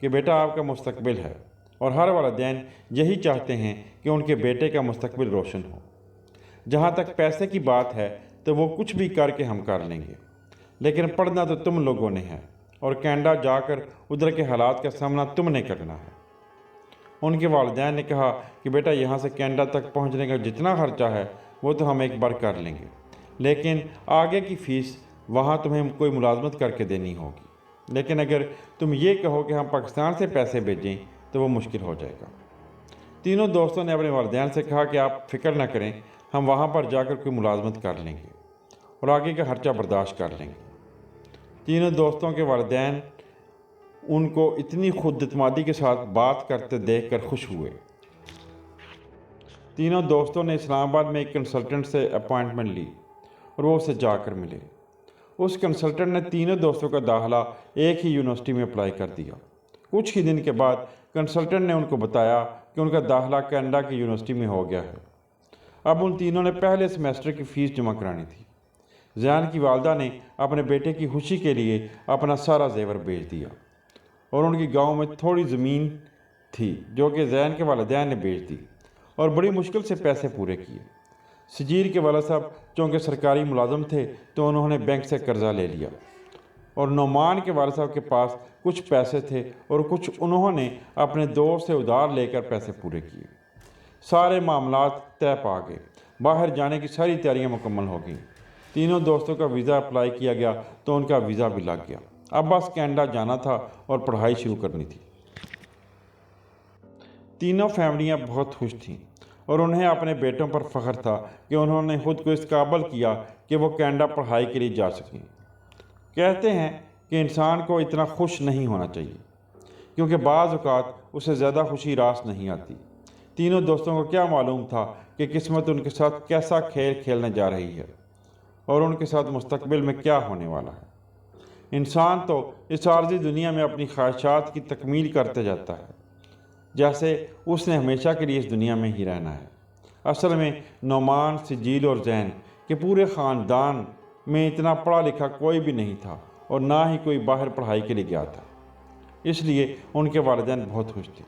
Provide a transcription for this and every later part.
کہ بیٹا آپ کا مستقبل ہے، اور ہر والدین یہی چاہتے ہیں کہ ان کے بیٹے کا مستقبل روشن ہو۔ جہاں تک پیسے کی بات ہے تو وہ کچھ بھی کر کے ہم کر لیں گے، لیکن پڑھنا تو تم لوگوں نے ہے، اور کینیڈا جا کر ادھر کے حالات کا سامنا تم نے کرنا ہے۔ ان کے والدین نے کہا کہ بیٹا یہاں سے کینیڈا تک پہنچنے کا جتنا خرچہ ہے وہ تو ہم ایک بار کر لیں گے، لیکن آگے کی فیس وہاں تمہیں کوئی ملازمت کر کے دینی ہوگی، لیکن اگر تم یہ کہو کہ ہم پاکستان سے پیسے بھیجیں تو وہ مشکل ہو جائے گا۔ تینوں دوستوں نے اپنے والدین سے کہا کہ آپ فکر نہ کریں، ہم وہاں پر جا کر کوئی ملازمت کر لیں گے اور آگے کا خرچہ برداشت کر لیں گے۔ تینوں دوستوں کے والدین ان کو اتنی خود اعتمادی کے ساتھ بات کرتے دیکھ کر خوش ہوئے۔ تینوں دوستوں نے اسلام آباد میں ایک کنسلٹنٹ سے اپوائنٹمنٹ لی اور وہ اسے جا کر ملے۔ اس کنسلٹنٹ نے تینوں دوستوں کا داخلہ ایک ہی یونیورسٹی میں اپلائی کر دیا۔ کچھ ہی دن کے بعد کنسلٹنٹ نے ان کو بتایا کہ ان کا داخلہ کینیڈا کی یونیورسٹی میں ہو گیا ہے۔ اب ان تینوں نے پہلے سیمیسٹر کی فیس جمع کرانی تھی۔ زین کی والدہ نے اپنے بیٹے کی خوشی کے لیے اپنا سارا زیور بیچ دیا، اور ان کی گاؤں میں تھوڑی زمین تھی جو کہ زین کے والدین نے بیچ دی اور بڑی مشکل سے پیسے پورے کیے۔ سجیر کے والد صاحب چونکہ سرکاری ملازم تھے تو انہوں نے بینک سے قرضہ لے لیا، اور نعمان کے والد صاحب کے پاس کچھ پیسے تھے اور کچھ انہوں نے اپنے دوست سے ادھار لے کر پیسے پورے کیے۔ سارے معاملات طے پا گئے، باہر جانے کی ساری تیاریاں مکمل ہو گئیں۔ تینوں دوستوں کا ویزا اپلائی کیا گیا تو ان کا ویزا بھی لگ گیا۔ اب بس کینیڈا جانا تھا اور پڑھائی شروع کرنی تھی۔ تینوں فیملیاں بہت خوش تھیں اور انہیں اپنے بیٹوں پر فخر تھا کہ انہوں نے خود کو اس قابل کیا کہ وہ کینیڈا پڑھائی کے لیے جا سکیں۔ کہتے ہیں کہ انسان کو اتنا خوش نہیں ہونا چاہیے، کیونکہ بعض اوقات اسے زیادہ خوشی راس نہیں آتی۔ تینوں دوستوں کو کیا معلوم تھا کہ قسمت ان کے ساتھ کیسا کھیل کھیلنے جا رہی ہے اور ان کے ساتھ مستقبل میں کیا ہونے والا ہے۔ انسان تو اس عارضی دنیا میں اپنی خواہشات کی تکمیل کرتے جاتا ہے، جیسے اس نے ہمیشہ کے لیے اس دنیا میں ہی رہنا ہے۔ اصل میں نعمان، سجیل اور زین کے پورے خاندان میں اتنا پڑھا لکھا کوئی بھی نہیں تھا اور نہ ہی کوئی باہر پڑھائی کے لیے گیا تھا، اس لیے ان کے والدین بہت خوش تھے۔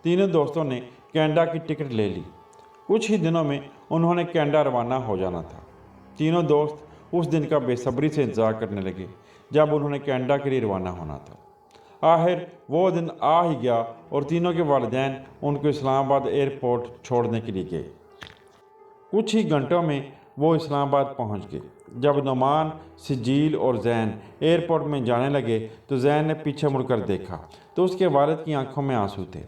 تینوں دوستوں نے کینیڈا کی ٹکٹ لے لی۔ کچھ ہی دنوں میں انہوں نے کینیڈا روانہ ہو جانا تھا۔ تینوں دوست اس دن کا بے صبری سے انتظار کرنے لگے جب انہوں نے کینیڈا کے لیے روانہ ہونا تھا۔ آخر وہ دن آ ہی گیا اور تینوں کے والدین ان کو اسلام آباد ایئرپورٹ چھوڑنے کے لیے گئے۔ کچھ ہی گھنٹوں میں وہ اسلام آباد پہنچ گئے۔ جب نعمان، سجیل اور زین ایئرپورٹ میں جانے لگے تو زین نے پیچھے مڑ کر دیکھا تو اس کے والد کی آنکھوں میں آنسو تھے۔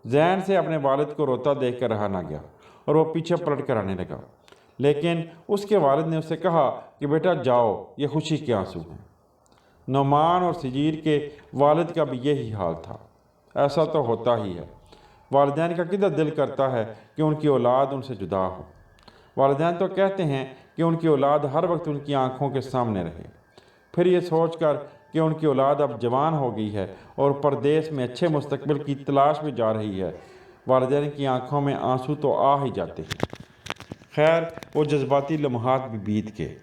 زین سے اپنے والد کو روتا دیکھ کر رہا نہ گیا اور وہ پیچھے پلٹ کر آنے لگا، لیکن اس کے والد نے اسے کہا کہ بیٹا جاؤ، یہ خوشی کے آنسو ہیں۔ نعمان اور سجیر کے والد کا بھی یہی حال تھا۔ ایسا تو ہوتا ہی ہے، والدین کا کدھر دل کرتا ہے کہ ان کی اولاد ان سے جدا ہو۔ والدین تو کہتے ہیں کہ ان کی اولاد ہر وقت ان کی آنکھوں کے سامنے رہے۔ پھر یہ سوچ کر کہ ان کی اولاد اب جوان ہو گئی ہے اور پردیس میں اچھے مستقبل کی تلاش میں جا رہی ہے، والدین کی آنکھوں میں آنسو تو آ ہی جاتے ہیں۔ خیر، وہ جذباتی لمحات بھی بیت گئے۔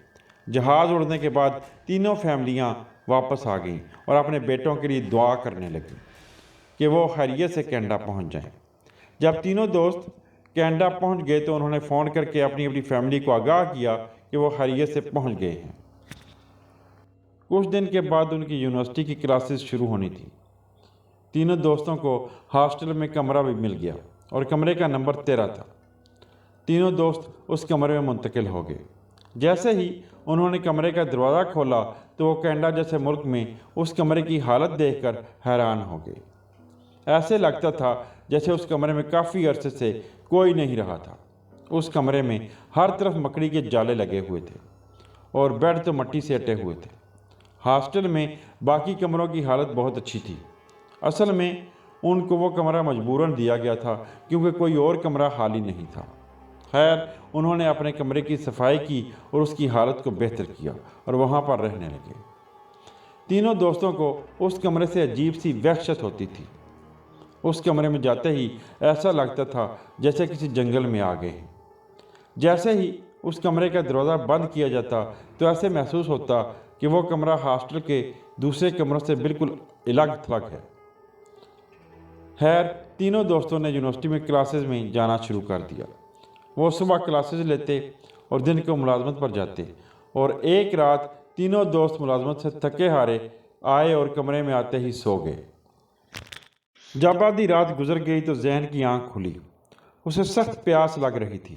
جہاز اڑنے کے بعد تینوں فیملیاں واپس آ گئیں اور اپنے بیٹوں کے لیے دعا کرنے لگیں کہ وہ خیریت سے کینیڈا پہنچ جائیں۔ جب تینوں دوست کینیڈا پہنچ گئے تو انہوں نے فون کر کے اپنی فیملی کو آگاہ کیا کہ وہ خیریت سے پہنچ گئے ہیں۔ کچھ دن کے بعد ان کی یونیورسٹی کی کلاسز شروع ہونی تھی۔ تینوں دوستوں کو ہاسٹل میں کمرہ بھی مل گیا اور کمرے کا نمبر 13 تھا۔ تینوں دوست اس کمرے میں منتقل ہو گئے۔ جیسے ہی انہوں نے کمرے کا دروازہ کھولا تو وہ کینیڈا جیسے ملک میں اس کمرے کی حالت دیکھ کر حیران ہو گئے۔ ایسے لگتا تھا جیسے اس کمرے میں کافی عرصے سے کوئی نہیں رہا تھا۔ اس کمرے میں ہر طرف مکڑی کے جالے لگے ہوئے تھے اور بیڈ تو مٹی سے اٹے ہوئے تھے۔ ہاسٹل میں باقی کمروں کی حالت بہت اچھی تھی۔ اصل میں ان کو وہ کمرہ مجبوراً دیا گیا تھا کیونکہ کوئی اور کمرہ خالی نہیں تھا۔ خیر، انہوں نے اپنے کمرے کی صفائی کی اور اس کی حالت کو بہتر کیا اور وہاں پر رہنے لگے۔ تینوں دوستوں کو اس کمرے سے عجیب سی وحشت ہوتی تھی۔ اس کمرے میں جاتے ہی ایسا لگتا تھا جیسے کسی جنگل میں آ گئے ہیں۔ جیسے ہی اس کمرے کا دروازہ بند کیا جاتا تو ایسے محسوس ہوتا کہ وہ کمرہ ہاسٹل کے دوسرے کمروں سے بالکل الگ تھلگ ہے۔ خیر تینوں دوستوں نے یونیورسٹی میں کلاسز میں جانا شروع کر دیا۔ وہ صبح کلاسز لیتے اور دن کو ملازمت پر جاتے، اور ایک رات تینوں دوست ملازمت سے تھکے ہارے آئے اور کمرے میں آتے ہی سو گئے۔ جب آدھی رات گزر گئی تو زین کی آنکھ کھلی۔ اسے سخت پیاس لگ رہی تھی۔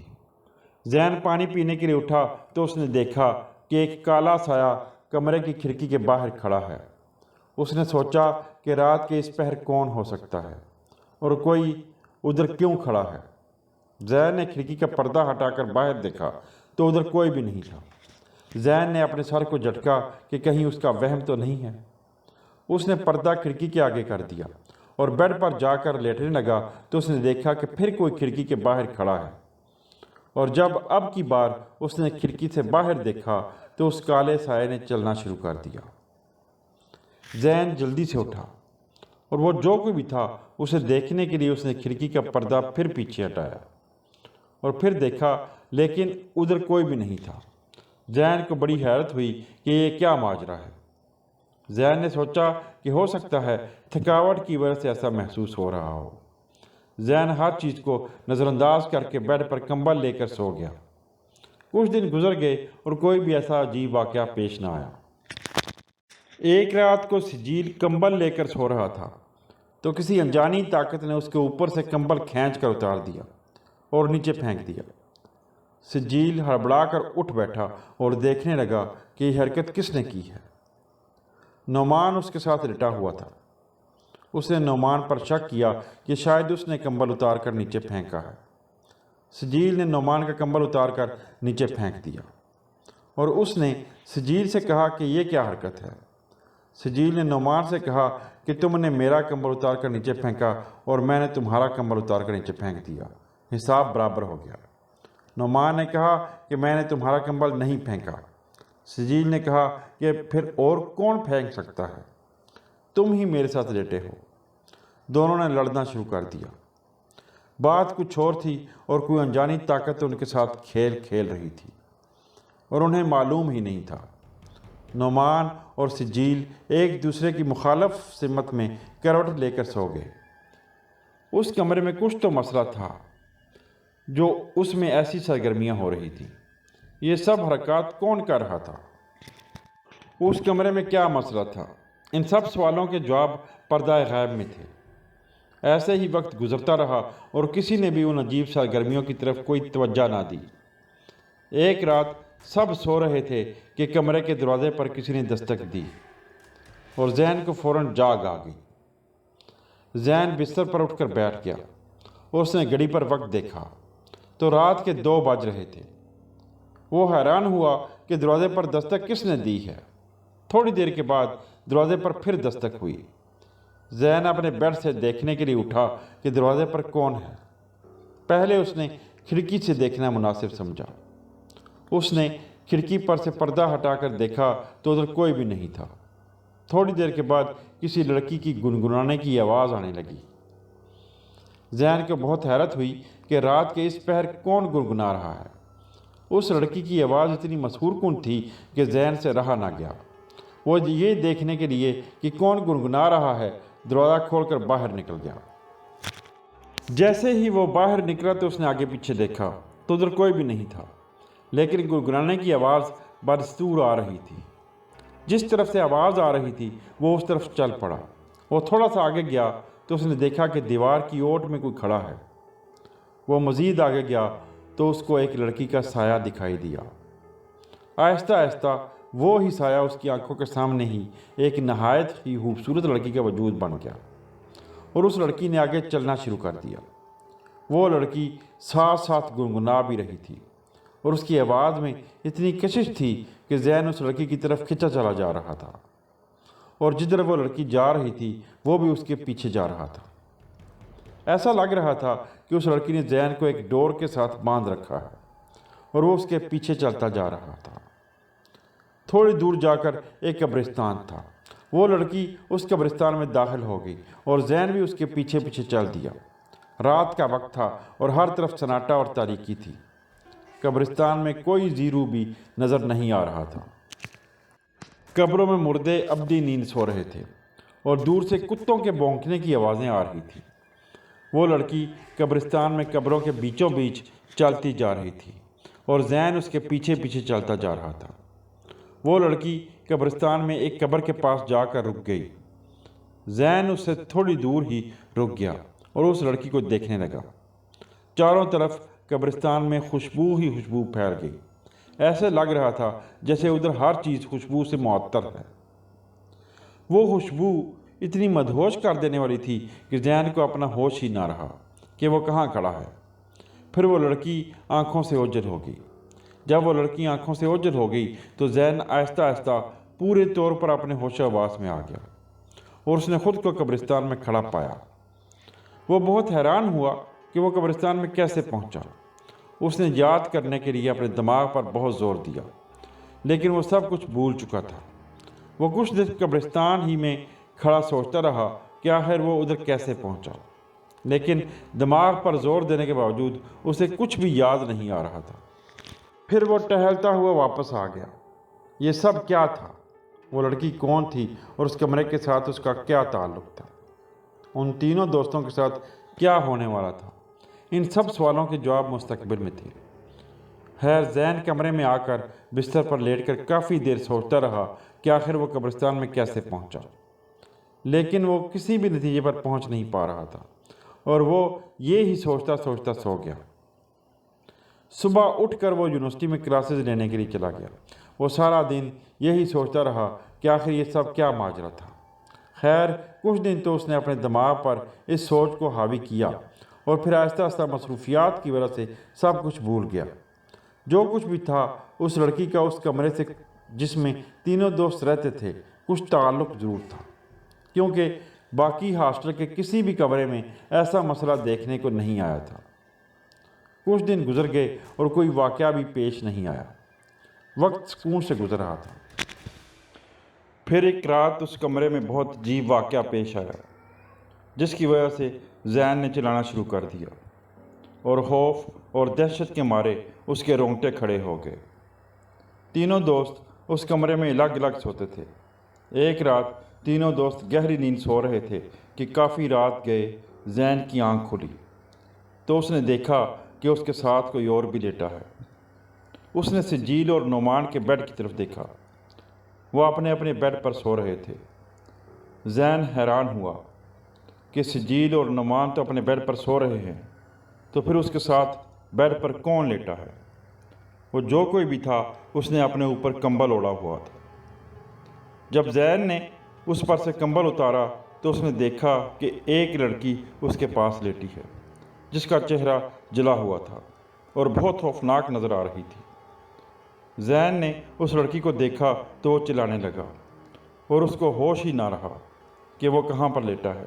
زین پانی پینے کے لیے اٹھا تو اس نے دیکھا کہ ایک کالا سایہ کمرے کی کھڑکی کے باہر کھڑا ہے۔ اس نے سوچا کہ رات کے اس پہر کون ہو سکتا ہے اور کوئی ادھر کیوں کھڑا ہے۔ زین نے کھڑکی کا پردہ ہٹا کر باہر دیکھا تو ادھر کوئی بھی نہیں تھا۔ زین نے اپنے سر کو جھٹکا کہ کہیں اس کا وہم تو نہیں ہے۔ اس نے پردہ کھڑکی کے آگے کر دیا اور بیڈ پر جا کر لیٹنے لگا تو اس نے دیکھا کہ پھر کوئی کھڑکی کے باہر کھڑا ہے، اور جب اب کی بار اس نے کھڑکی سے باہر دیکھا تو اس کالے سائے نے چلنا شروع کر دیا۔ زین جلدی سے اٹھا اور وہ جو کوئی بھی تھا اسے دیکھنے کے لیے اس نے کھڑکی کا پردہ پھر پیچھے ہٹایا اور پھر دیکھا، لیکن ادھر کوئی بھی نہیں تھا۔ زین کو بڑی حیرت ہوئی کہ یہ کیا ماجرا ہے۔ زین نے سوچا کہ ہو سکتا ہے تھکاوٹ کی وجہ سے ایسا محسوس ہو رہا ہو۔ زین ہر چیز کو نظر انداز کر کے بیڈ پر کمبل لے کر سو گیا۔ کچھ دن گزر گئے اور کوئی بھی ایسا عجیب واقعہ پیش نہ آیا۔ ایک رات کو سجیل کمبل لے کر سو رہا تھا تو کسی انجانی طاقت نے اس کے اوپر سے کمبل کھینچ کر اتار دیا اور نیچے پھینک دیا۔ سجیل ہڑبڑا کر اٹھ بیٹھا اور دیکھنے لگا کہ یہ حرکت کس نے کی ہے۔ نعمان اس کے ساتھ لٹا ہوا تھا۔ اس نے نعمان پر شک کیا کہ شاید اس نے کمبل اتار کر نیچے پھینکا ہے۔ سجیل نے نعمان کا کمبل اتار کر نیچے پھینک دیا اور اس نے سجیل سے کہا کہ یہ کیا حرکت ہے۔ سجیل نے نعمان سے کہا کہ تم نے میرا کمبل اتار کر نیچے پھینکا اور میں نے تمہارا کمبل اتار کر نیچے پھینک دیا، حساب برابر ہو گیا۔ نعمان نے کہا کہ میں نے تمہارا کمبل نہیں پھینکا۔ سجیل نے کہا کہ پھر اور کون پھینک سکتا ہے، تم ہی میرے ساتھ لیٹے ہو۔ دونوں نے لڑنا شروع کر دیا۔ بات کچھ اور تھی اور کوئی انجانی طاقت ان کے ساتھ کھیل کھیل رہی تھی اور انہیں معلوم ہی نہیں تھا۔ نعمان اور سجیل ایک دوسرے کی مخالف سمت میں کروٹ لے کر سو گئے۔ اس کمرے میں کچھ تو مسئلہ تھا جو اس میں ایسی سرگرمیاں ہو رہی تھیں۔ یہ سب حرکات کون کر رہا تھا؟ اس کمرے میں کیا مسئلہ تھا؟ ان سب سوالوں کے جواب پردہ غیب میں تھے۔ ایسے ہی وقت گزرتا رہا اور کسی نے بھی ان عجیب سرگرمیوں کی طرف کوئی توجہ نہ دی۔ ایک رات سب سو رہے تھے کہ کمرے کے دروازے پر کسی نے دستک دی اور زین کو فوراً جاگ آ گئی۔ زین بستر پر اٹھ کر بیٹھ گیا اور اس نے گھڑی پر وقت دیکھا تو رات کے 2 بج رہے تھے۔ وہ حیران ہوا کہ دروازے پر دستک کس نے دی ہے۔ تھوڑی دیر کے بعد دروازے پر پھر دستک ہوئی۔ زین اپنے بیڈ سے دیکھنے کے لیے اٹھا کہ دروازے پر کون ہے۔ پہلے اس نے کھڑکی سے دیکھنا مناسب سمجھا۔ اس نے کھڑکی پر سے پردہ ہٹا کر دیکھا تو ادھر کوئی بھی نہیں تھا۔ تھوڑی دیر کے بعد کسی لڑکی کی گنگنانے کی آواز آنے لگی۔ زین کو بہت حیرت ہوئی کہ رات کے اس پہر کون گنگنا رہا ہے۔ اس لڑکی کی آواز اتنی مسحور کن تھی کہ زین سے رہا نہ گیا۔ وہ یہ دیکھنے کے لیے کہ کون گنگنا رہا ہے دروازہ کھول کر باہر نکل گیا۔ جیسے ہی وہ باہر نکلا تو اس نے آگے پیچھے دیکھا تو ادھر کوئی بھی نہیں تھا، لیکن گنگنانے کی آواز بدستور آ رہی تھی۔ جس طرف سے آواز آ رہی تھی وہ اس طرف چل پڑا۔ وہ تھوڑا سا آگے گیا تو اس نے دیکھا کہ دیوار کی اوٹ میں کوئی کھڑا ہے۔ وہ مزید آگے گیا تو اس کو ایک لڑکی کا سایہ دکھائی دیا۔ آہستہ آہستہ وہ ہی سایہ اس کی آنکھوں کے سامنے ہی ایک نہایت ہی خوبصورت لڑکی کا وجود بن گیا اور اس لڑکی نے آگے چلنا شروع کر دیا۔ وہ لڑکی ساتھ ساتھ گنگنا بھی رہی تھی اور اس کی آواز میں اتنی کشش تھی کہ زین اس لڑکی کی طرف کھنچا چلا جا رہا تھا اور جدھر وہ لڑکی جا رہی تھی وہ بھی اس کے پیچھے جا رہا تھا۔ ایسا لگ رہا تھا کہ اس لڑکی نے زین کو ایک ڈور کے ساتھ باندھ رکھا ہے اور وہ اس کے پیچھے چلتا جا رہا تھا۔ تھوڑی دور جا کر ایک قبرستان تھا۔ وہ لڑکی اس قبرستان میں داخل ہو گئی اور زین بھی اس کے پیچھے پیچھے چل دیا۔ رات کا وقت تھا اور ہر طرف سناٹا اور تاریکی تھی۔ قبرستان میں کوئی زیرو بھی نظر نہیں آ رہا تھا۔ قبروں میں مردے ابدی نیند سو رہے تھے اور دور سے کتوں کے بھونکنے کی آوازیں آ رہی تھیں۔ وہ لڑکی قبرستان میں قبروں کے بیچوں بیچ چلتی جا رہی تھی اور زین اس کے پیچھے پیچھے چلتا جا رہا تھا۔ وہ لڑکی قبرستان میں ایک قبر کے پاس جا کر رک گئی۔ زین اس سے تھوڑی دور ہی رک گیا اور اس لڑکی کو دیکھنے لگا۔ چاروں طرف قبرستان میں خوشبو ہی خوشبو پھیل گئی۔ ایسے لگ رہا تھا جیسے ادھر ہر چیز خوشبو سے معطر ہے۔ وہ خوشبو اتنی مدہوش کر دینے والی تھی کہ زین کو اپنا ہوش ہی نہ رہا کہ وہ کہاں کھڑا ہے۔ پھر وہ لڑکی آنکھوں سے اوجھل ہو گئی۔ جب وہ لڑکی آنکھوں سے اوجھل ہو گئی تو زین آہستہ آہستہ پورے طور پر اپنے ہوش و حواس میں آ گیا اور اس نے خود کو قبرستان میں کھڑا پایا۔ وہ بہت حیران ہوا کہ وہ قبرستان میں کیسے پہنچا۔ اس نے یاد کرنے کے لیے اپنے دماغ پر بہت زور دیا، لیکن وہ سب کچھ بھول چکا تھا۔ وہ کچھ دیر قبرستان ہی میں کھڑا سوچتا رہا کہ آخر وہ ادھر کیسے پہنچا، لیکن دماغ پر زور دینے کے باوجود اسے کچھ بھی یاد نہیں آ رہا تھا۔ پھر وہ ٹہلتا ہوا واپس آ گیا۔ یہ سب کیا تھا؟ وہ لڑکی کون تھی اور اس کمرے کے ساتھ اس کا کیا تعلق تھا؟ ان تینوں دوستوں کے ساتھ کیا ہونے والا تھا؟ ان سب سوالوں کے جواب مستقبل میں تھے۔ خیر، زین کمرے میں آ کر بستر پر لیٹ کر کافی دیر سوچتا رہا کہ آخر وہ قبرستان میں کیسے پہنچا، لیکن وہ کسی بھی نتیجے پر پہنچ نہیں پا رہا تھا اور وہ یہ ہی سوچتا سوچتا سو گیا۔ صبح اٹھ کر وہ یونیورسٹی میں کلاسز لینے کے لیے چلا گیا۔ وہ سارا دن یہی سوچتا رہا کہ آخر یہ سب کیا ماجرا تھا۔ خیر، کچھ دن تو اس نے اپنے دماغ پر اس سوچ کو حاوی کیا اور پھر آہستہ آہستہ مصروفیات کی وجہ سے سب کچھ بھول گیا۔ جو کچھ بھی تھا اس لڑکی کا اس کمرے سے جس میں تینوں دوست رہتے تھے کچھ تعلق ضرور تھا، کیونکہ باقی ہاسٹل کے کسی بھی کمرے میں ایسا مسئلہ دیکھنے کو نہیں آیا تھا۔ کچھ دن گزر گئے اور کوئی واقعہ بھی پیش نہیں آیا۔ وقت سکون سے گزر رہا تھا۔ پھر ایک رات اس کمرے میں بہت عجیب واقعہ پیش آیا، جس کی وجہ سے زین نے چلانا شروع کر دیا اور خوف اور دہشت کے مارے اس کے رونگٹے کھڑے ہو گئے۔ تینوں دوست اس کمرے میں الگ الگ سوتے تھے۔ ایک رات تینوں دوست گہری نیند سو رہے تھے کہ کافی رات گئے زین کی آنکھ کھلی تو اس نے دیکھا کہ اس کے ساتھ کوئی اور بھی لیٹا ہے۔ اس نے سجیل اور نعمان کے بیڈ کی طرف دیکھا۔ وہ اپنے اپنے بیڈ پر سو رہے تھے۔ زین حیران ہوا کہ سجیل اور نعمان تو اپنے بیڈ پر سو رہے ہیں، تو پھر اس کے ساتھ بیڈ پر کون لیٹا ہے؟ وہ جو کوئی بھی تھا اس نے اپنے اوپر کمبل اوڑھا ہوا تھا۔ جب زین نے اس پر سے کمبل اتارا تو اس نے دیکھا کہ ایک لڑکی اس کے پاس لیٹی ہے، جس کا چہرہ جلا ہوا تھا اور بہت خوفناک نظر آ رہی تھی۔ زین نے اس لڑکی کو دیکھا تو وہ چلانے لگا اور اس کو ہوش ہی نہ رہا کہ وہ کہاں پر لیٹا ہے۔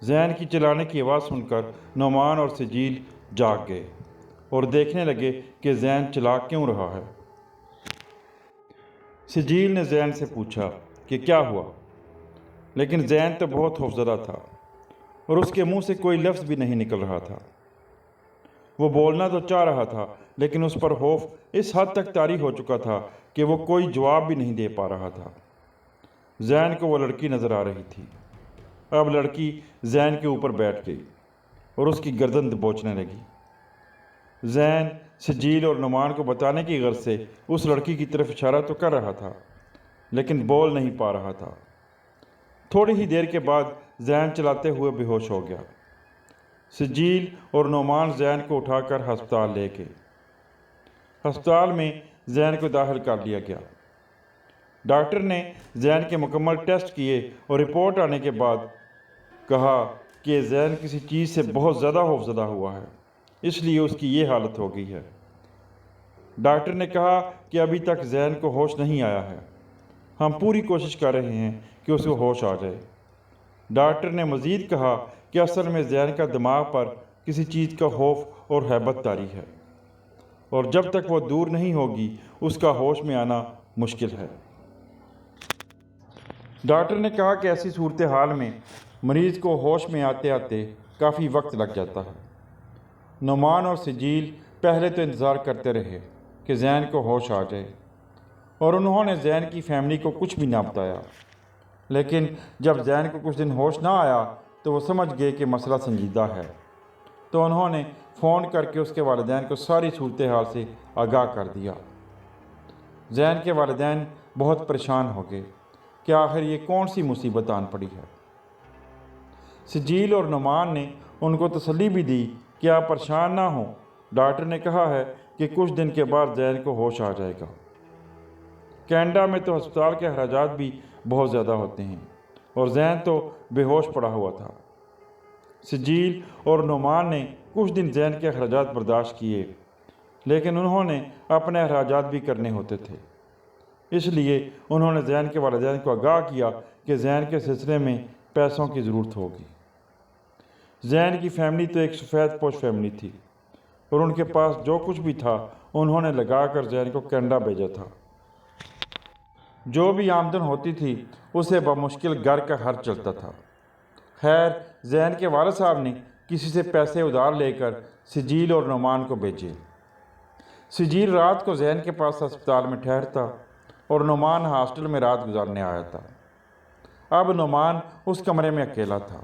زین کی چلانے کی آواز سن کر نعمان اور سجیل جاگ گئے اور دیکھنے لگے کہ زین چلا کیوں رہا ہے۔ سجیل نے زین سے پوچھا کہ کیا ہوا، لیکن زین تو بہت خوفزدہ تھا اور اس کے منہ سے کوئی لفظ بھی نہیں نکل رہا تھا۔ وہ بولنا تو چاہ رہا تھا لیکن اس پر خوف اس حد تک طاری ہو چکا تھا کہ وہ کوئی جواب بھی نہیں دے پا رہا تھا۔ زین کو وہ لڑکی نظر آ رہی تھی۔ اب لڑکی زین کے اوپر بیٹھ گئی اور اس کی گردن دبوچنے لگی۔ زین سجیل اور نعمان کو بتانے کی غرض سے اس لڑکی کی طرف اشارہ تو کر رہا تھا لیکن بول نہیں پا رہا تھا۔ تھوڑی ہی دیر کے بعد زین چلاتے ہوئے بے ہوش ہو گیا۔ سجیل اور نعمان زین کو اٹھا کر ہسپتال لے گئے۔ ہسپتال میں زین کو داخل کر لیا گیا۔ ڈاکٹر نے زین کے مکمل ٹیسٹ کیے اور رپورٹ آنے کے بعد کہا کہ زین کسی چیز سے بہت زیادہ خوفزدہ ہوا ہے، اس لیے اس کی یہ حالت ہو گئی ہے۔ ڈاکٹر نے کہا کہ ابھی تک زین کو ہوش نہیں آیا ہے۔ ہم پوری کوشش کر رہے ہیں کہ اس کو ہوش آ جائے۔ ڈاکٹر نے مزید کہا کہ اصل میں زین کا دماغ پر کسی چیز کا خوف اور ہیبت طاری ہے اور جب تک وہ دور نہیں ہوگی اس کا ہوش میں آنا مشکل ہے۔ ڈاکٹر نے کہا کہ ایسی صورتحال میں مریض کو ہوش میں آتے آتے کافی وقت لگ جاتا ہے۔ نعمان اور سجیل پہلے تو انتظار کرتے رہے کہ زین کو ہوش آ جائے اور انہوں نے زین کی فیملی کو کچھ بھی نہ بتایا، لیکن جب زین کو کچھ دن ہوش نہ آیا تو وہ سمجھ گئے کہ مسئلہ سنجیدہ ہے، تو انہوں نے فون کر کے اس کے والدین کو ساری صورتحال سے آگاہ کر دیا۔ زین کے والدین بہت پریشان ہو گئے کہ آخر یہ کون سی مصیبت آن پڑی ہے۔ سجیل اور نعمان نے ان کو تسلی بھی دی کہ آپ پریشان نہ ہوں، ڈاکٹر نے کہا ہے کہ کچھ دن کے بعد زین کو ہوش آ جائے گا۔ کینیڈا میں تو ہسپتال کے اخراجات بھی بہت زیادہ ہوتے ہیں اور زین تو بے ہوش پڑا ہوا تھا۔ سجیل اور نعمان نے کچھ دن زین کے اخراجات برداشت کیے، لیکن انہوں نے اپنے اخراجات بھی کرنے ہوتے تھے، اس لیے انہوں نے زین کے والدین کو آگاہ کیا کہ زین کے سلسلے میں پیسوں کی ضرورت ہوگی۔ زین کی فیملی تو ایک سفید پوش فیملی تھی اور ان کے پاس جو کچھ بھی تھا انہوں نے لگا کر زین کو کینیڈا بھیجا تھا۔ جو بھی آمدن ہوتی تھی اسے بمشکل گھر کا خرچ چلتا تھا۔ خیر، زین کے والد صاحب نے کسی سے پیسے ادھار لے کر سجیل اور نعمان کو بھیجے۔ سجیل رات کو زین کے پاس ہسپتال میں ٹھہرتا اور نعمان ہاسٹل میں رات گزارنے آیا تھا۔ اب نعمان اس کمرے میں اکیلا تھا۔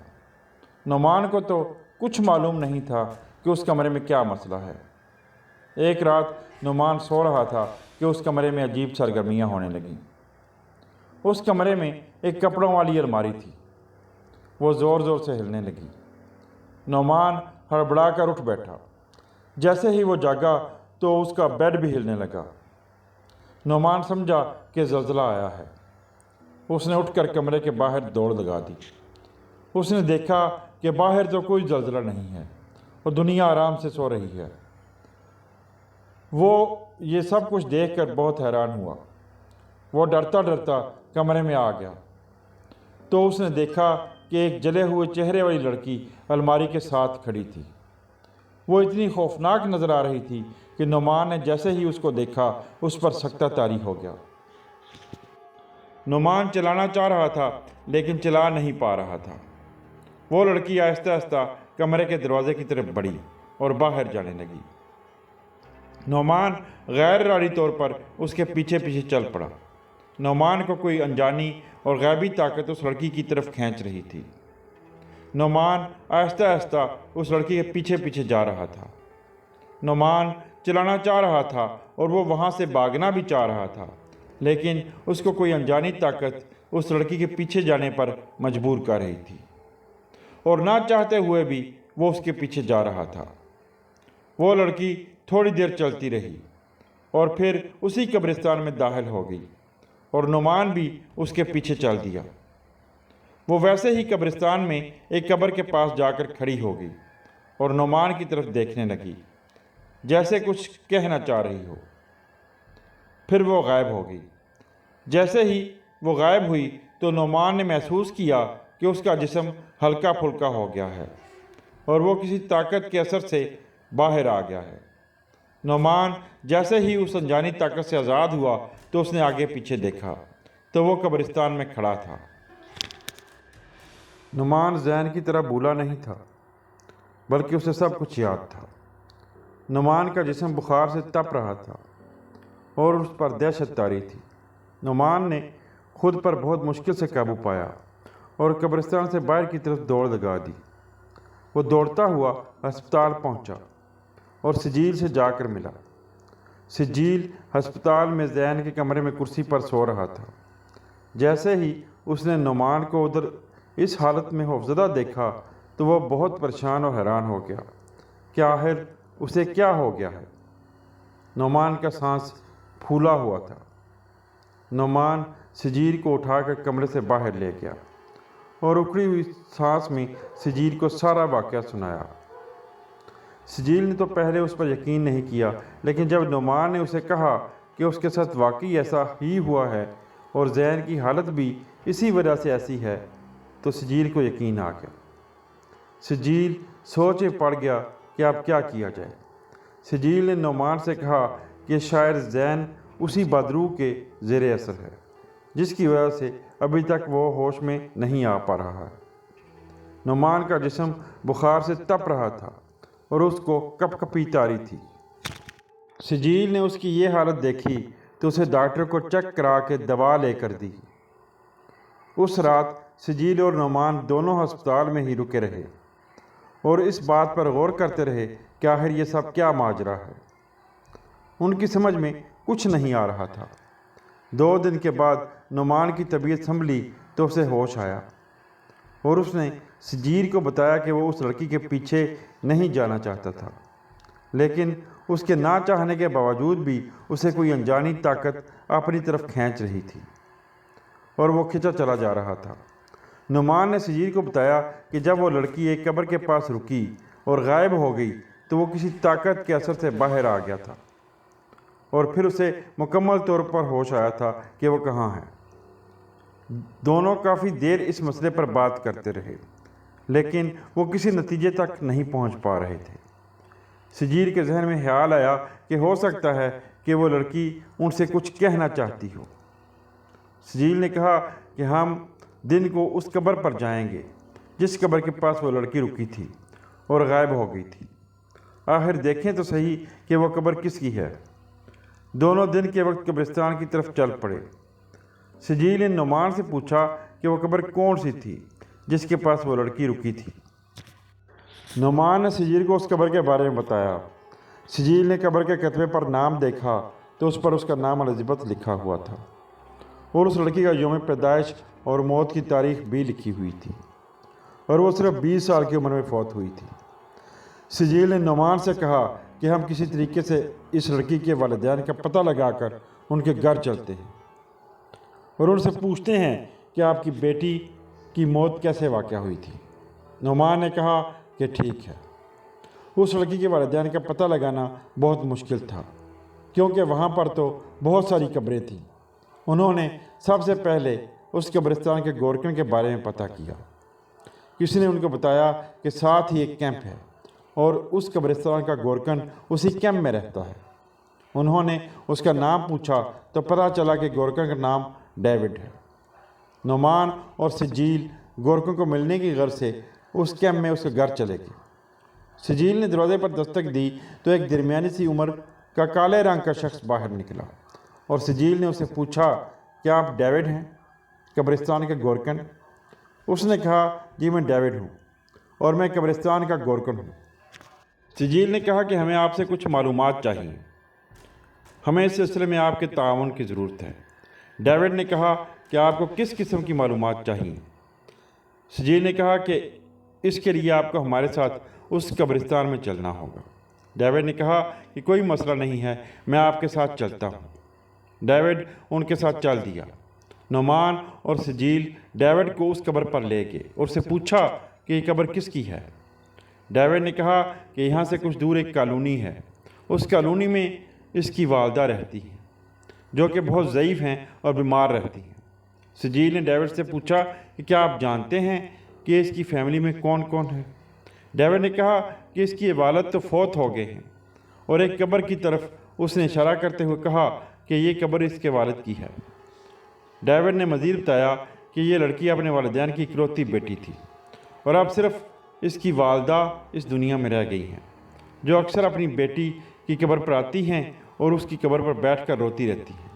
نعمان کو تو کچھ معلوم نہیں تھا کہ اس کمرے میں کیا مسئلہ ہے۔ ایک رات نعمان سو رہا تھا کہ اس کمرے میں عجیب سرگرمیاں ہونے لگیں۔ اس کمرے میں ایک کپڑوں والی الماری تھی، وہ زور زور سے ہلنے لگی۔ نعمان ہڑبڑا کر اٹھ بیٹھا۔ جیسے ہی وہ جاگا تو اس کا بیڈ بھی ہلنے لگا۔ نعمان سمجھا کہ زلزلہ آیا ہے۔ اس نے اٹھ کر کمرے کے باہر دوڑ لگا دی۔ اس نے دیکھا کہ باہر تو کوئی زلزلہ نہیں ہے اور دنیا آرام سے سو رہی ہے۔ وہ یہ سب کچھ دیکھ کر بہت حیران ہوا۔ وہ ڈرتا ڈرتا کمرے میں آ گیا تو اس نے دیکھا کہ ایک جلے ہوئے چہرے والی لڑکی الماری کے ساتھ کھڑی تھی۔ وہ اتنی خوفناک نظر آ رہی تھی کہ نعمان نے جیسے ہی اس کو دیکھا اس پر سکتہ طاری ہو گیا۔ نعمان چلانا چاہ رہا تھا لیکن چلا نہیں پا رہا تھا۔ وہ لڑکی آہستہ آہستہ کمرے کے دروازے کی طرف بڑھی اور باہر جانے لگی۔ نعمان غیر ارادی طور پر اس کے پیچھے پیچھے چل پڑا۔ نعمان کو کوئی انجانی اور غیبی طاقت اس لڑکی کی طرف کھینچ رہی تھی۔ نعمان آہستہ آہستہ اس لڑکی کے پیچھے پیچھے جا رہا تھا۔ نعمان چلانا چاہ رہا تھا اور وہ وہاں سے بھاگنا بھی چاہ رہا تھا، لیکن اس کو کوئی انجانی طاقت اس لڑکی کے پیچھے جانے پر مجبور کر رہی تھی، اور نہ چاہتے ہوئے بھی وہ اس کے پیچھے جا رہا تھا۔ وہ لڑکی تھوڑی دیر چلتی رہی اور پھر اسی قبرستان میں داخل ہو گئی اور نعمان بھی اس کے پیچھے چل دیا۔ وہ ویسے ہی قبرستان میں ایک قبر کے پاس جا کر کھڑی ہو گئی اور نعمان کی طرف دیکھنے لگی جیسے کچھ کہنا چاہ رہی ہو۔ پھر وہ غائب ہو گئی۔ جیسے ہی وہ غائب ہوئی تو نعمان نے محسوس کیا کہ اس کا جسم ہلکا پھلکا ہو گیا ہے اور وہ کسی طاقت کے اثر سے باہر آ گیا ہے۔ نعمان جیسے ہی اس انجانی طاقت سے آزاد ہوا تو اس نے آگے پیچھے دیکھا تو وہ قبرستان میں کھڑا تھا۔ نعمان زین کی طرح بھولا نہیں تھا، بلکہ اسے سب کچھ یاد تھا۔ نعمان کا جسم بخار سے تپ رہا تھا اور اس پر دہشت طاری تھی۔ نعمان نے خود پر بہت مشکل سے قابو پایا اور قبرستان سے باہر کی طرف دوڑ لگا دی۔ وہ دوڑتا ہوا ہسپتال پہنچا اور سجیل سے جا کر ملا۔ سجیل ہسپتال میں زین کے کمرے میں کرسی پر سو رہا تھا۔ جیسے ہی اس نے نعمان کو ادھر اس حالت میں خوفزدہ دیکھا تو وہ بہت پریشان اور حیران ہو گیا کہ آخر اسے کیا ہو گیا ہے۔ نعمان کا سانس پھولا ہوا تھا۔ نعمان سجیل کو اٹھا کر کمرے سے باہر لے گیا اور اکھڑی ہوئی سانس میں سجیل کو سارا واقعہ سنایا۔ سجیل نے تو پہلے اس پر یقین نہیں کیا، لیکن جب نعمان نے اسے کہا کہ اس کے ساتھ واقعی ایسا ہی ہوا ہے اور زین کی حالت بھی اسی وجہ سے ایسی ہے تو سجیل کو یقین آ گیا۔ سجیل سوچ میں پڑ گیا کہ اب کیا کیا جائے۔ سجیل نے نعمان سے کہا کہ شاید زین اسی بدروح کے زیر اثر ہے جس کی وجہ سے ابھی تک وہ ہوش میں نہیں آ پا رہا ہے۔ نعمان کا جسم بخار سے تپ رہا تھا اور اس کو کپ کپی طاری تھی۔ سجیل نے اس کی یہ حالت دیکھی تو اسے ڈاکٹر کو چیک کرا کے دوا لے کر دی۔ اس رات سجیل اور نعمان دونوں ہسپتال میں ہی رکے رہے اور اس بات پر غور کرتے رہے کہ آخر یہ سب کیا ماجرا ہے۔ ان کی سمجھ میں کچھ نہیں آ رہا تھا۔ 2 دن کے بعد نعمان کی طبیعت سنبھلی تو اسے ہوش آیا اور اس نے سجیل کو بتایا کہ وہ اس لڑکی کے پیچھے نہیں جانا چاہتا تھا، لیکن اس کے نہ چاہنے کے باوجود بھی اسے کوئی انجانی طاقت اپنی طرف کھینچ رہی تھی اور وہ کھنچا چلا جا رہا تھا۔ نعمان نے سجیل کو بتایا کہ جب وہ لڑکی ایک قبر کے پاس رکی اور غائب ہو گئی تو وہ کسی طاقت کے اثر سے باہر آ گیا تھا اور پھر اسے مکمل طور پر ہوش آیا تھا کہ وہ کہاں ہے۔ دونوں کافی دیر اس مسئلے پر بات کرتے رہے، لیکن وہ کسی نتیجے تک نہیں پہنچ پا رہے تھے۔ سجیل کے ذہن میں خیال آیا کہ ہو سکتا ہے کہ وہ لڑکی ان سے کچھ کہنا چاہتی ہو۔ سجیل نے کہا کہ ہم دن کو اس قبر پر جائیں گے جس قبر کے پاس وہ لڑکی رکی تھی اور غائب ہو گئی تھی۔ آخر دیکھیں تو صحیح کہ وہ قبر کس کی ہے۔ دونوں دن کے وقت قبرستان کی طرف چل پڑے۔ سجیل نے نعمان سے پوچھا کہ وہ قبر کون سی تھی جس کے پاس وہ لڑکی رکی تھی۔ نعمان نے سجیل کو اس قبر کے بارے میں بتایا۔ سجیل نے قبر کے کتبے پر نام دیکھا تو اس پر اس کا نام الزبتھ لکھا ہوا تھا اور اس لڑکی کا یوم پیدائش اور موت کی تاریخ بھی لکھی ہوئی تھی اور وہ صرف 20 سال کی عمر میں فوت ہوئی تھی۔ سجیل نے نعمان سے کہا کہ ہم کسی طریقے سے اس لڑکی کے والدین کا پتہ لگا کر ان کے گھر چلتے ہیں اور ان سے پوچھتے ہیں کہ آپ کی بیٹی کی موت کیسے واقع ہوئی تھی۔ نعمان نے کہا کہ ٹھیک ہے۔ اس لڑکی کے والدین کا پتہ لگانا بہت مشکل تھا کیونکہ وہاں پر تو بہت ساری قبریں تھیں۔ انہوں نے سب سے پہلے اس قبرستان کے گورکن کے بارے میں پتہ کیا۔ کسی نے ان کو بتایا کہ ساتھ ہی ایک کیمپ ہے اور اس قبرستان کا گورکن اسی کیمپ میں رہتا ہے۔ انہوں نے اس کا نام پوچھا تو پتہ چلا کہ گورکن کا نام ڈیوڈ ہے۔ نعمان اور سجیل گورکن کو ملنے کی غرض سے اس کیمپ میں اس کے گھر چلے گئے۔ سجیل نے دروازے پر دستک دی تو ایک درمیانی سی عمر کا کالے رنگ کا شخص باہر نکلا اور سجیل نے اسے پوچھا کیا آپ ڈیوڈ ہیں، قبرستان کے گورکن؟ اس نے کہا جی میں ڈیوڈ ہوں اور میں قبرستان کا گورکن ہوں۔ سجیل نے کہا کہ ہمیں آپ سے کچھ معلومات چاہیے، ہمیں اس سلسلے میں آپ کے تعاون کی ضرورت ہے۔ ڈیوڈ نے کہا کہ آپ کو کس قسم کی معلومات چاہیے؟ سجیل نے کہا کہ اس کے لیے آپ کو ہمارے ساتھ اس قبرستان میں چلنا ہوگا۔ ڈیوڈ نے کہا کہ کوئی مسئلہ نہیں ہے، میں آپ کے ساتھ چلتا ہوں۔ ڈیوڈ ان کے ساتھ چل دیا۔ نعمان اور سجیل ڈیوڈ کو اس قبر پر لے گئے اور سے پوچھا کہ یہ قبر کس کی ہے۔ ڈیوڈ نے کہا کہ یہاں سے کچھ دور ایک کالونی ہے، اس کالونی میں اس کی والدہ رہتی ہیں جو کہ بہت ضعیف ہیں اور بیمار رہتی ہیں۔ سجیل نے ڈیوڈ سے پوچھا کہ کیا آپ جانتے ہیں کہ اس کی فیملی میں کون کون ہے؟ ڈیوڈ نے کہا کہ اس کی والد تو فوت ہو گئے ہیں، اور ایک قبر کی طرف اس نے اشارہ کرتے ہوئے کہا کہ یہ قبر اس کے والد کی ہے۔ ڈیوڈ نے مزید بتایا کہ یہ لڑکی اپنے والدین کی اکلوتی بیٹی تھی اور اب صرف اس کی والدہ اس دنیا میں رہ گئی ہیں، جو اکثر اپنی بیٹی کی قبر پر آتی ہیں اور اس کی قبر پر بیٹھ کر روتی رہتی ہیں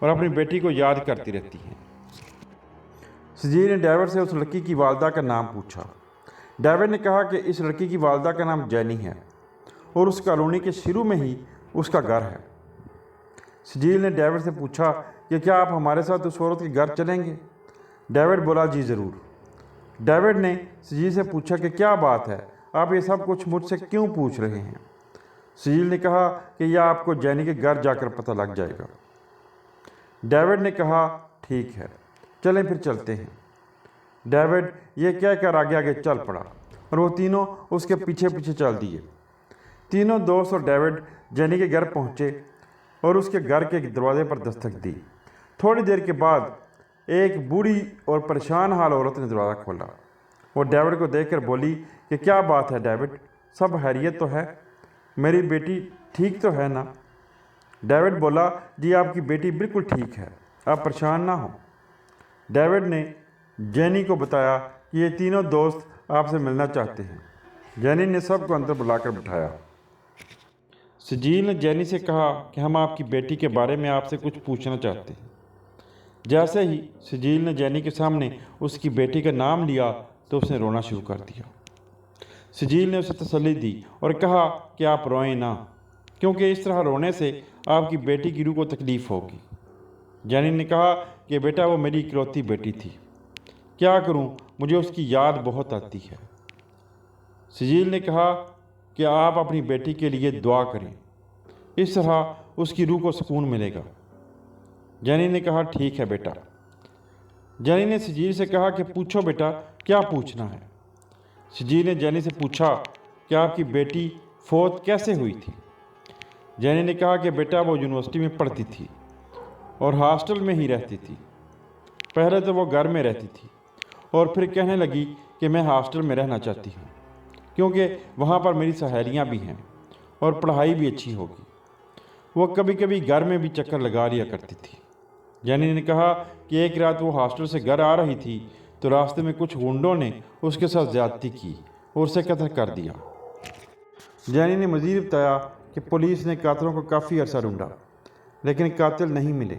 اور اپنی بیٹی کو یاد کرتی رہتی ہیں۔ سجیل نے ڈیوڈ سے اس لڑکی کی والدہ کا نام پوچھا۔ ڈیوڈ نے کہا کہ اس لڑکی کی والدہ کا نام جینی ہے اور اس کالونی کے شروع میں ہی اس کا گھر ہے۔ سجیل نے ڈیوڈ سے پوچھا کہ کیا آپ ہمارے ساتھ اس عورت کے گھر چلیں گے؟ ڈیوڈ بولا جی ضرور۔ ڈیوڈ نے سجیل سے پوچھا کہ کیا بات ہے، آپ یہ سب کچھ مجھ سے کیوں پوچھ رہے ہیں؟ سجیل نے کہا کہ یہ آپ کو جینی کے گھر جا کر پتہ لگ جائے گا۔ ڈیوڈ نے کہا ٹھیک ہے، چلیں پھر چلتے ہیں۔ ڈیوڈ یہ کہہ کر آگے آگے چل پڑا اور وہ تینوں اس کے پیچھے پیچھے چل دیے۔ تینوں دوست اور ڈیوڈ جینی کے گھر پہنچے اور اس کے گھر کے دروازے پر دستک دی۔ تھوڑی دیر کے بعد ایک بوڑھی اور پریشان حال عورت نے دروازہ کھولا۔ وہ ڈیوڈ کو دیکھ کر بولی کہ کیا بات ہے ڈیوڈ، سب خیریت تو ہے؟ میری بیٹی ٹھیک تو ہے نا؟ ڈیوڈ بولا جی آپ کی بیٹی بالکل ٹھیک ہے، آپ پریشان نہ ہوں۔ ڈیوڈ نے جینی کو بتایا کہ یہ تینوں دوست آپ سے ملنا چاہتے ہیں۔ جینی نے سب کو اندر بلا کر بٹھایا۔ سجیل نے جینی سے کہا کہ ہم آپ کی بیٹی کے بارے میں آپ سے کچھ پوچھنا چاہتے ہیں۔ جیسے ہی سجیل نے جینی کے سامنے اس کی بیٹی کا نام لیا تو اس نے رونا شروع کر دیا۔ سجیل نے اسے تسلی دی اور کہا کہ آپ روئیں نہ، کیونکہ اس طرح رونے سے آپ کی بیٹی کی روح کو تکلیف ہوگی۔ جینی نے کہا کہ بیٹا وہ میری اکلوتی بیٹی تھی، کیا کروں، مجھے اس کی یاد بہت آتی ہے۔ سجیل نے کہا کہ آپ اپنی بیٹی کے لیے دعا کریں، اس طرح اس کی روح کو سکون ملے گا۔ جینی نے کہا ٹھیک ہے بیٹا۔ جینی نے سجیل سے کہا کہ پوچھو بیٹا، کیا پوچھنا ہے؟ سجیل نے جینی سے پوچھا کہ آپ کی بیٹی فوت کیسے ہوئی تھی؟ جینی نے کہا کہ بیٹا وہ یونیورسٹی میں پڑھتی تھی اور ہاسٹل میں ہی رہتی تھی۔ پہلے تو وہ گھر میں رہتی تھی اور پھر کہنے لگی کہ میں ہاسٹل میں رہنا چاہتی ہوں کیونکہ وہاں پر میری سہیلیاں بھی ہیں اور پڑھائی بھی اچھی ہوگی۔ وہ کبھی کبھی گھر میں بھی چکر لگا لیا کرتی تھی۔ جینی نے کہا کہ ایک رات وہ ہاسٹل سے گھر آ رہی تھی تو راستے میں کچھ غنڈوں نے اس کے ساتھ زیادتی کی اور اسے قتل کر دیا۔ جینی نے مزید بتایا کہ پولیس نے قاتلوں کو کافی عرصہ ڈھونڈا لیکن قاتل نہیں ملے۔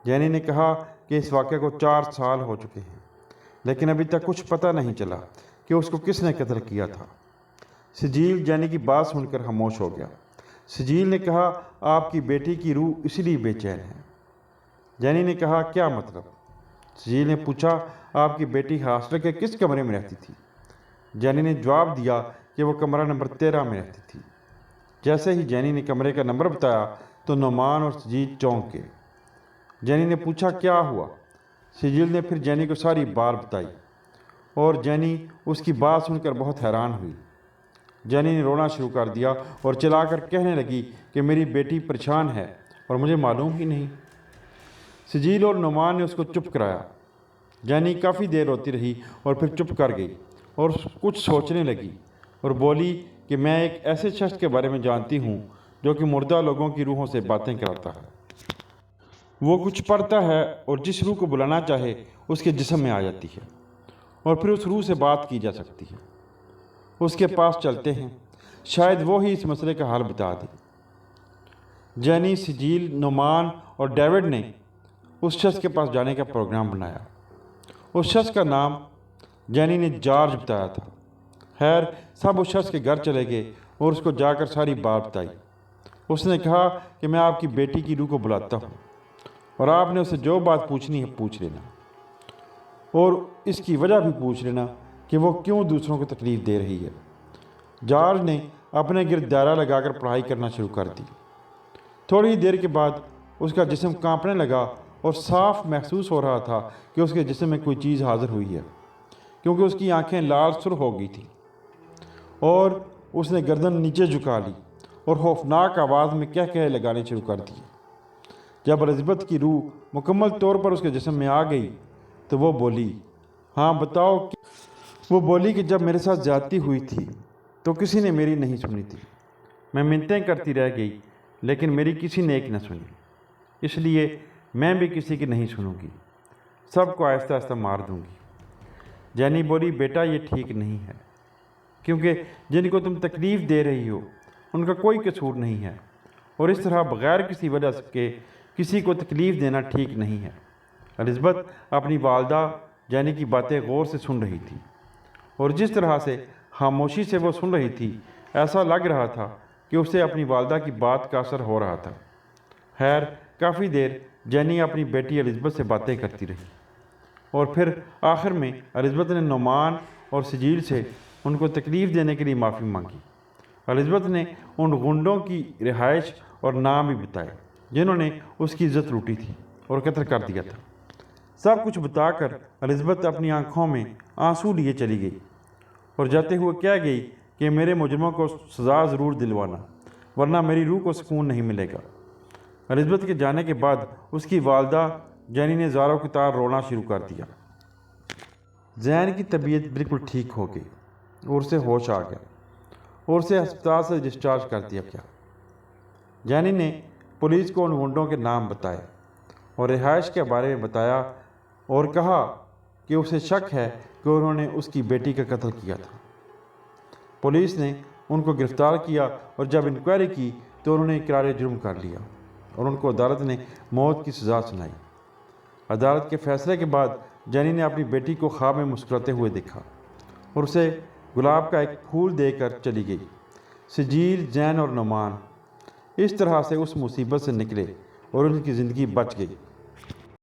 جینی نے کہا کہ اس واقعے کو 4 سال ہو چکے ہیں لیکن ابھی تک کچھ پتہ نہیں چلا کہ اس کو کس نے قتل کیا تھا۔ سجیل جینی کی بات سن کر خاموش ہو گیا۔ سجیل نے کہا آپ کی بیٹی کی روح اس لیے بے چین ہے۔ جینی نے کہا کیا مطلب؟ سجیل نے پوچھا آپ کی بیٹی ہاسٹل کے کس کمرے میں رہتی تھی؟ جینی نے جواب دیا کہ وہ کمرہ نمبر 13 میں رہتی تھی۔ جیسے ہی جینی نے کمرے کا نمبر بتایا تو نعمان اور سجیل چونک گئے۔ جینی نے پوچھا کیا ہوا؟ سجیل نے پھر جینی کو ساری بات بتائی اور جینی اس کی بات سن کر بہت حیران ہوئی۔ جینی نے رونا شروع کر دیا اور چلا کر کہنے لگی کہ میری بیٹی پریشان ہے اور مجھے معلوم ہی نہیں۔ سجیل اور نعمان نے اس کو چپ کرایا۔ جینی کافی دیر روتی رہی اور پھر چپ کر گئی اور کچھ سوچنے لگی اور بولی کہ میں ایک ایسے شخص کے بارے میں جانتی ہوں جو کہ مردہ لوگوں کی روحوں سے باتیں کراتا ہے۔ وہ کچھ پڑھتا ہے اور جس روح کو بلانا چاہے اس کے جسم میں آ جاتی ہے اور پھر اس روح سے بات کی جا سکتی ہے۔ اس کے پاس چلتے ہیں، شاید وہ ہی اس مسئلے کا حل بتا دے۔ جینی، سجیل، نعمان اور ڈیوڈ نے اس شخص کے پاس جانے کا پروگرام بنایا۔ اس شخص کا نام جینی نے جارج بتایا تھا۔ خیر، سب اس شخص کے گھر چلے گئے اور اس کو جا کر ساری بات بتائی۔ اس نے کہا کہ میں آپ کی بیٹی کی روح کو بلاتا ہوں اور آپ نے اسے جو بات پوچھنی ہے پوچھ لینا اور اس کی وجہ بھی پوچھ لینا کہ وہ کیوں دوسروں کو تکلیف دے رہی ہے۔ جارج نے اپنے گرد دائرہ لگا کر پڑھائی کرنا شروع کر دی۔ تھوڑی دیر کے بعد اس کا جسم کانپنے لگا اور صاف محسوس ہو رہا تھا کہ اس کے جسم میں کوئی چیز حاضر ہوئی ہے، کیونکہ اس کی آنکھیں لال سرخ ہو گئی تھیں اور اس نے گردن نیچے جھکا لی اور خوفناک آواز میں کہے لگانے شروع کر دیے۔ جب الزبتھ کی روح مکمل طور پر اس کے جسم میں آ گئی تو وہ بولی ہاں بتاؤ۔ وہ بولی کہ جب میرے ساتھ زیادتی ہوئی تھی تو کسی نے میری نہیں سنی تھی، میں منتیں کرتی رہ گئی لیکن میری کسی نے ایک نہ سنی، اس لیے میں بھی کسی کی نہیں سنوں گی، سب کو آہستہ آہستہ مار دوں گی۔ جینی بولی بیٹا یہ ٹھیک نہیں ہے، کیونکہ جن کو تم تکلیف دے رہی ہو ان کا کوئی قصور نہیں ہے اور اس طرح بغیر کسی وجہ کے کسی کو تکلیف دینا ٹھیک نہیں ہے۔ الزبتھ اپنی والدہ جینی کی باتیں غور سے سن رہی تھی اور جس طرح سے خاموشی سے وہ سن رہی تھی ایسا لگ رہا تھا کہ اسے اپنی والدہ کی بات کا اثر ہو رہا تھا۔ خیر، کافی دیر جینی اپنی بیٹی الزبتھ سے باتیں کرتی رہی اور پھر آخر میں الزبتھ نے نعمان اور سجیل سے ان کو تکلیف دینے کے لیے معافی مانگی۔ الزبتھ نے ان غنڈوں کی رہائش اور نام بھی بتائے جنہوں نے اس کی عزت لوٹی تھی اور قتل کر دیا تھا۔ سب کچھ بتا کر الزبتھ اپنی آنکھوں میں آنسو لیے چلی گئی اور جاتے ہوئے کہہ گئی کہ میرے مجرموں کو سزا ضرور دلوانا ورنہ میری روح کو سکون نہیں ملے گا۔ الزبتھ کے جانے کے بعد اس کی والدہ جینی نے زاروں کی طرح رونا شروع کر دیا۔ زین کی طبیعت بالکل ٹھیک ہو گئی اور اسے ہوش آ گیا اور اسے ہسپتال سے ڈسچارج کر دیا گیا۔ جینی نے پولیس کو ان غنڈوں کے نام بتائے اور رہائش کے بارے میں بتایا اور کہا کہ اسے شک ہے کہ انہوں نے اس کی بیٹی کا قتل کیا تھا۔ پولیس نے ان کو گرفتار کیا اور جب انکوائری کی تو انہوں نے اقرار جرم کر لیا اور ان کو عدالت نے موت کی سزا سنائی۔ عدالت کے فیصلے کے بعد جینی نے اپنی بیٹی کو خواب میں مسکراتے ہوئے دیکھا اور اسے گلاب کا ایک پھول دے کر چلی گئی۔ سجیل، زین اور نعمان اس طرح سے اس مصیبت سے نکلے اور ان کی زندگی بچ گئی۔